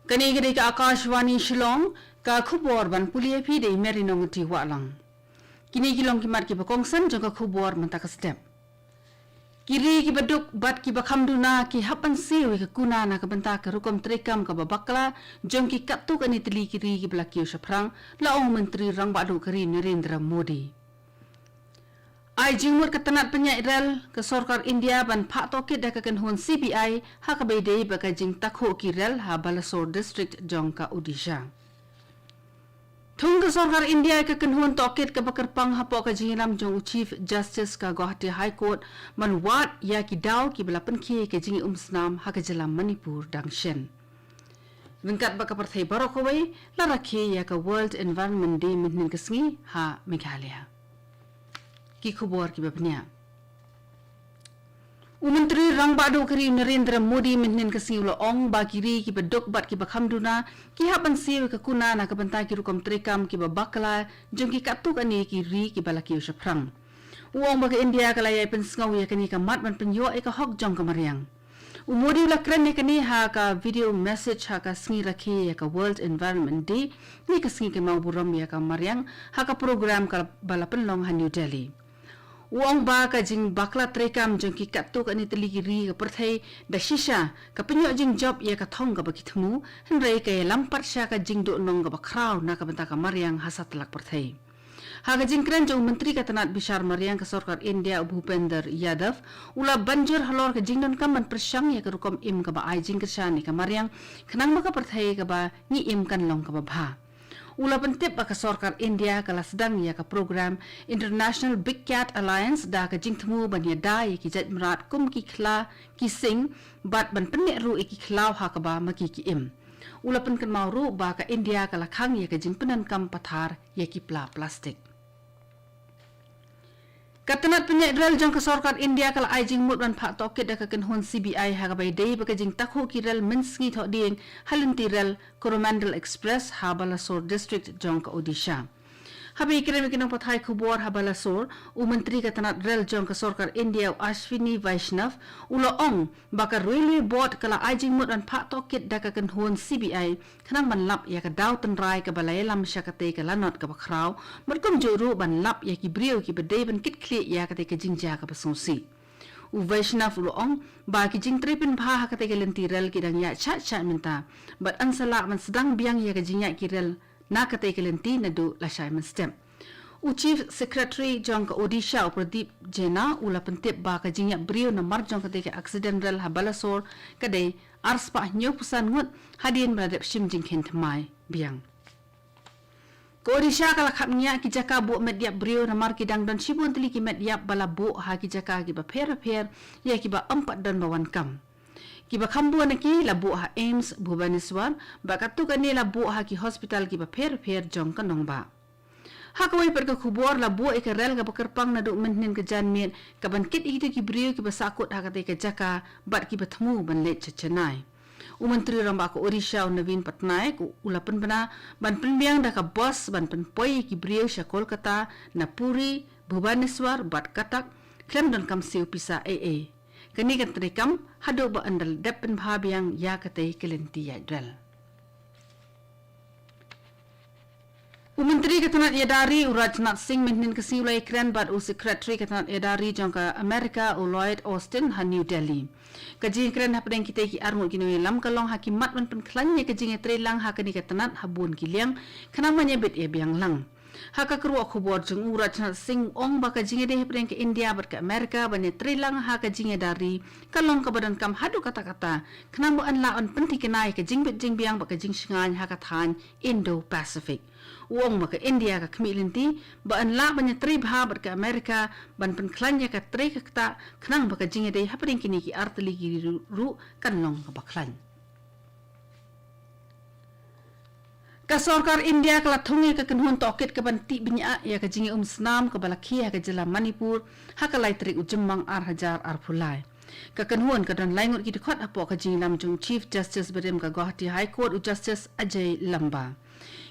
Kani gede ka Akashwani Shillong ka khubor ban pulia phi de merinong ti walang. Kini kilong kimat ki bakongsan jong ka khubor manta ka step. Kiri ki baduk bat ki bakhamduna ki hapan sewi ka kuna na ka banta ka rukom trekam ka babakla jong ki kattu ka ni tili kiri ki blakio shaprang laong menteri rang badu kari Narendra Modi. Ai jingmur ketenat penyak rel ke sorkar India ban pak tokit dah kakan hun CBI ha ka bedei baka jing takho ki rel ha Balasore district jong ka Odisha. Thung ke sorkar India kakan hun tokit ka bakarpang ha po ka jingilam jong Chief Justice ka Guwahati High Court man wat ya ki daw ki balapan ki ke jingi umsnam ha ka jalam Manipur dangshen. Wingkat baka partai barokowai laraki ya ka World Environment Day minin kesngi ha Meghalaya. Ki khubor ki babnya Menteri rang badu kari Narendra Modi minin kasi ulo ong bagiri ki bedok bat ki bakhamduna ki hapan siwi ka kuna na ka banta ki rukom trekam ki babakla jong ki katuk ani ki ri ki balaki ushaprang uong baga India kalaya pensngau ya kani ka mat ban penyo e ka hok jong ka mariang Modi ula kren ni kani ha ka video message ha ka sngi rakhi ya ka World Environment Day ni ka sngi ke mau buram ya ka mariang ha ka program ka balapan long ha New Delhi Uang ba ka jing bakla trekam jong ki katuk ani teligiri ka perthai da shisha ka penyo jing job ya ka thong ka baki thmu henrei ka lampat sha ka jing do nong ka bakraw na ka banta ka mariang hasat lak perthai ha ka jing kren jong menteri ka tanat bishar mariang ka sorkar India Bhupender Yadav ula banjir halor ka jing don kam man persyang ya ka rukom im ka ba ai jing ka shani ka mariang khnang ma ka perthai ka ba ni im kan long ka ba bha Ula pentip ka sorkar India kala sedang ya ka program International Big Cat Alliance da ka jingtmu ban ya da ya ki jat merat kum ki khla ki sing bat ban penek ru ki khlau ha ka ba ma ki im ula pen kan mau ru ba ka India kala khang ya ka jing penan kam pathar ya ki plastik Katanat penyak rel jong ke sorkar India kala ai jing mut ban phak tokit da ka kan hun CBI ha ka bai dei ba ka jing takho ki rel minsngi tho ding halunti rel Coromandel Express ha Balasore district jong ka Odisha Habi kire kinong pathai khubor ha Balasore menteri katanat rel jong ka sorkar India Ashwini Vaishnav ulo ong baka railway board kala ai jing mut ban phak tokit da ka kan hun CBI khanang ban lap ya ka daw tan rai ka balai lam syakate ka lanot ka bakraw merkom juru ban lap ya ki brio ki bedai ban kit kli ya ka te ka jingja ka pasungsi Vaishnav ulo ong ba ki jing tripin bha ha ka te ka lenti rel ki dang ya chat minta bat ansala man sedang biang ya ka jingya ki rel na ka te ka lenti na do la shai man stem Chief Secretary jong ka Odisha Pradeep Jena ula pentip ba ka jingya brio na mar jong ka te ka accident rel ha Balasore ka de arspa nyo pusan ngut hadin bradep shim jing khen thamai biang Ko Odisha kala khamnya ki jaka bu media brio na mar ki dang don shibun tili ki media bala bu ha ki jaka ki ba pher ya ki ba 4 don bawan kam Kiba kambu na ki labu ha Ames Bhubaneswar ba katu kani labu ha ki hospital ki ba pher jong kanong ba ha kawai per ka khubor labu e ka rel ka bakarpang na do menen ka janmien ka ban kit itu ki brio ki ba sakut ha ka te ka jaka bat ki ba thmu ban le chachanai Menteri ramba ko Odisha Navin Patnaik ulapan bana ban penbiang da ka bos ban penpoi ki brio sha Kolkata na Puri Bhubaneswar bat katak klem don kam seu pisa AA Kani kan terikam hado ba andal depen bhabiang ya kate kelenti ya dral. Menteri katanat yadari Rajnath Singh minin kasi ulai kran bad secretary katanat yadari jong ka America Lloyd Austin ha New Delhi. Kaji kran ha pedeng kita ki armut kinoi lam kalong hakimat man pen klan ye kaji ngetre lang ha kani katanat habun kiliang kanang manyebet ye biang lang. Haka keruak khubor jeng Rajnath Singh ong baka jinge deh pedeng ke India ber ke Amerika banye trilang haka jinge dari kalong ka badan kam hadu kata-kata kenang bu an laon penti kenai ke jing bet jing biang baka jing singan haka than Indo-Pacific uong baka India ka kemilinti ba an la banye tri bha ber ke Amerika ban pen klanya ka tri ka kata kenang baka jinge deh ha pedeng kini ki arteli ki ru kanlong ka baklan Ka sorkar India kala thungi ka kanhun tokit ka banti binya ya ka jingi snam ka balakhi ka jila Manipur ha ka lai trik ujemmang hajar arphulai ka kanhun ka don laingot ki khot apo ka jingi nam jung Chief Justice Bedem ka Guwahati High Court Justice Ajay Lamba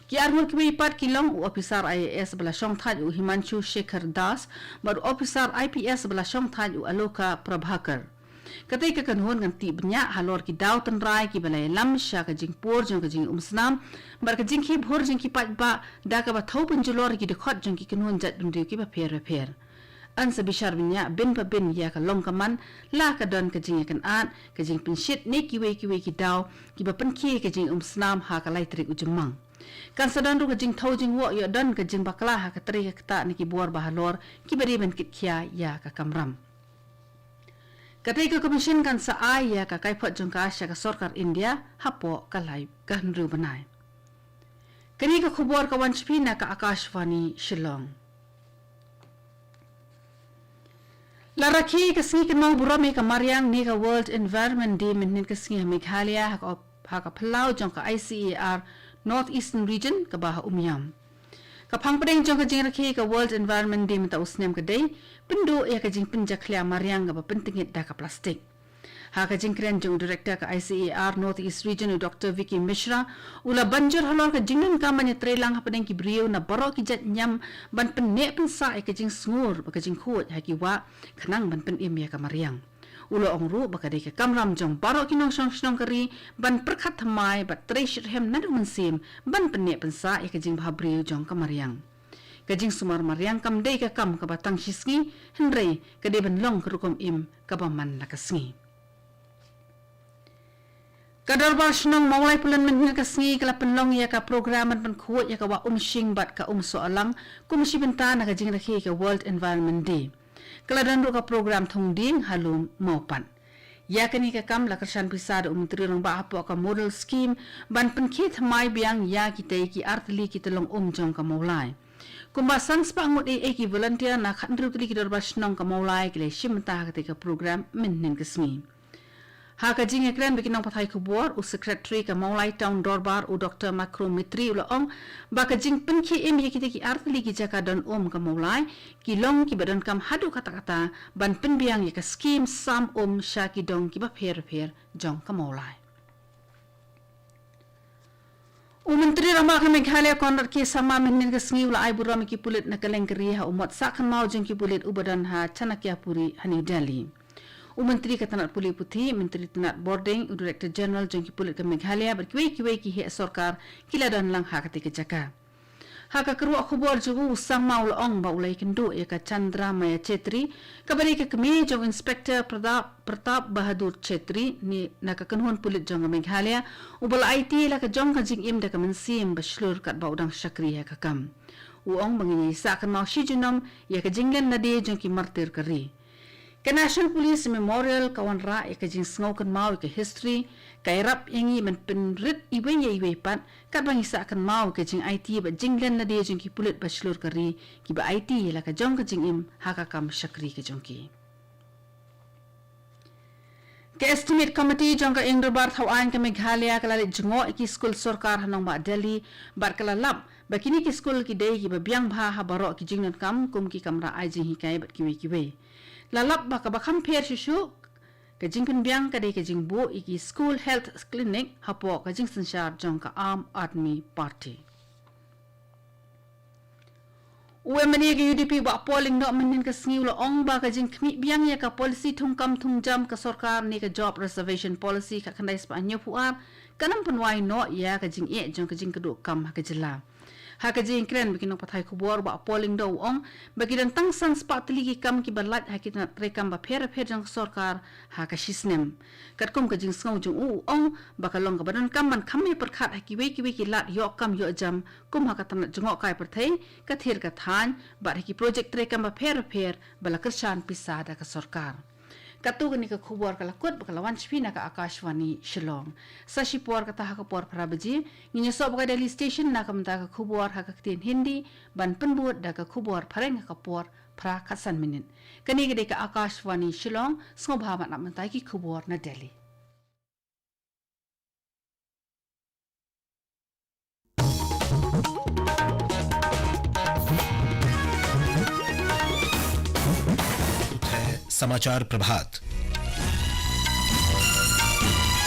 ki armur ki pat kilong officer IAS bala shong thaj Himanshu Shekhar Das bar officer IPS bala shong thaj Aloka Prabhakar Katai ka kanhon kan ti banyak halor ki daw tan rai ki balai lam sha ka jing por jong ka jing snam bar ka jing ki bhor jing ki pat ba da ka ba thau pun julor ki de khot jong ki kanhon jat dum ki ba pher an sa bishar banyak bin pa bin ya ka long ka man la ka don ka jing kan an ka jing pin shit ne ki we ki daw ki ba pen ki ka jing snam ha ka lai trik ujumang kan sadan ru ka jing thau jing wo yo don ka jing bakla ha ka tri ka ta ni ki bor ba halor ki bari ban kit khia ya ka kamram katai ka komisyon kan sa ay ya ka kai phot jong ka asya ka sarkar India hapo ka lai ka nru banai kani ka khubor ka wanchpi na ka Akashvani Shillong la rakhi ka singi kan mau burame ka Mariang ni ka World Environment Day min ka singi Meghalaya ha ka phalau jong ka ICAR North Eastern Region ka bah umyam ka phangpdeng jong ka jing rakhi ka World Environment Day mata usnem ka day pindo ya ka jing pinjakhlia Mariang ka pentingit da ka plastik ha ka jing kren jong director ka ICAR North East Region Dr. Vicky Mishra ula banjur halor ka jingnan ka manya trelang ha padeng ki brio na baro ki jat nyam ban penne pensa ka jing sngur ka jing khut ha ki wa khanang ban pen ya ka Mariang ulo ongru baka de ka kamram jong baro ki nong song kari ban perkhat thamai bat tresh hem nadu mansim ban penne pensa ka jing bha brio jong ka Mariang kajing sumar Mariang kam dei ka kam ka batang shisngi henrei ka de ban long rukom im ka baman la kasngi kadar bashnong maulai pulan men ka sngi kala penlong ya ka programan ban khuat ya ka wa shing bat ka soalang kumsi benta na ka jing rakhi ka World Environment Day kala dan ro ka program thong ding halum maupan ya kani ka kam la kersan pisada menteri rong ba apo ka model scheme ban pen khit mai biang ya ki te ki artli ki telong jong ka maulai kumba sang spangut ki volunteer na khan ru ki kadar bashnong ka maulai ki le shimta ka te ka program men nen ka sngi ha ka jing ekran bikinong pathai khubor u secretary ka Maulai town dorbar u Dr. Makro Mitri ulong ba ka jing pinki em ki ki artli ki jaka don ka Maulai ki long ki badan kam hadu kata ban pinbiang ya ka scheme sam sha ki dong ki ba pher jong ka Maulai u menteri rama ka Meghalaya konrat ki sama minin ka sngi ula ai buram ki pulit na kalengkri ha umot sakhan mau jing ki pulit u badan ha Chanakya Puri New Delhi Menteri Ketanat Puli Putih, Menteri Tenat Boarding, Director General Jengki Pulit ke Meghalaya berkiwai ki hek sorkar kila dan lang hak ketika jaka. Hak keruak khubor jugu usang maul ong ba ulai kendu ya ka Chandra Maya Chetri kabari ke kemi jong Inspector Pratap Bahadur Chetri ni nak kenhun pulit jong Meghalaya ubal IT la ka jong ka jing im da ka mensim baslur kat ba udang syakri ya ka kam. Uong bangini sa kan mau shijunom ya ka jinglen nadi jong ki martir kari. Ka National Police Memorial kawan ra ka jing sngaw kan mau ka history kay rap yangi man penrit iwe pat kat bang isa kan mau ka jing IT ba jinglen na de jing ki pulit bachelor kari ki ba IT la ka jong ka jing im haka kam shakri ka jong ki ka estimate committee jong ka ingrobar thawan ka Meghalaya kala jingo ki school sarkar hanong ba Delhi bar kala lab bakini ki school ki dei ki ba biang bha ha baro ki jingnan kam kum ki kamra ai jing hi kai bat ki we lalap baka bakam per shishu ka jingpin biang ka de ka jingbo iki school health clinic hapo ka jing sanshar jong ka Arm Army Party Uemani ka UDP ba polling no manin ka sngi ulo ong ba ka jing khmi biang ya ka policy thungkam thungjam ka sarkar ni ka job reservation policy ka khandai spa nyo puar kanam panwai no ya ka jing jong ka jing ka do kam ka jila ha ka jing kren bikin pathai khubor ba polling do ong bagi dan tang sang spa tli kam ki balat ha ki na trekam ba pher jang sarkar ha ka shisnem kat kum ka jing sngaw jung ong ba ka long ka badan kam ban khame perkhat ha ki we ki lat yo kam yo jam kum ha ka tan jong kai perthai ka thir ka than ba ki project trekam ba pher bala kershan pisada ka sarkar katu gani ka khubor kala kot bakala wanchpina ka Akashvani Shillong sashipor ka ta ka por phrabaji nginya sob ka Daily Station na kamta ka khubor ha ka tin Hindi ban penbut da ka khubor phareng ka por phra khasan minin kani gade ka Akashvani Shillong snobha na mantai ki khubor na Delhi समाचार प्रभात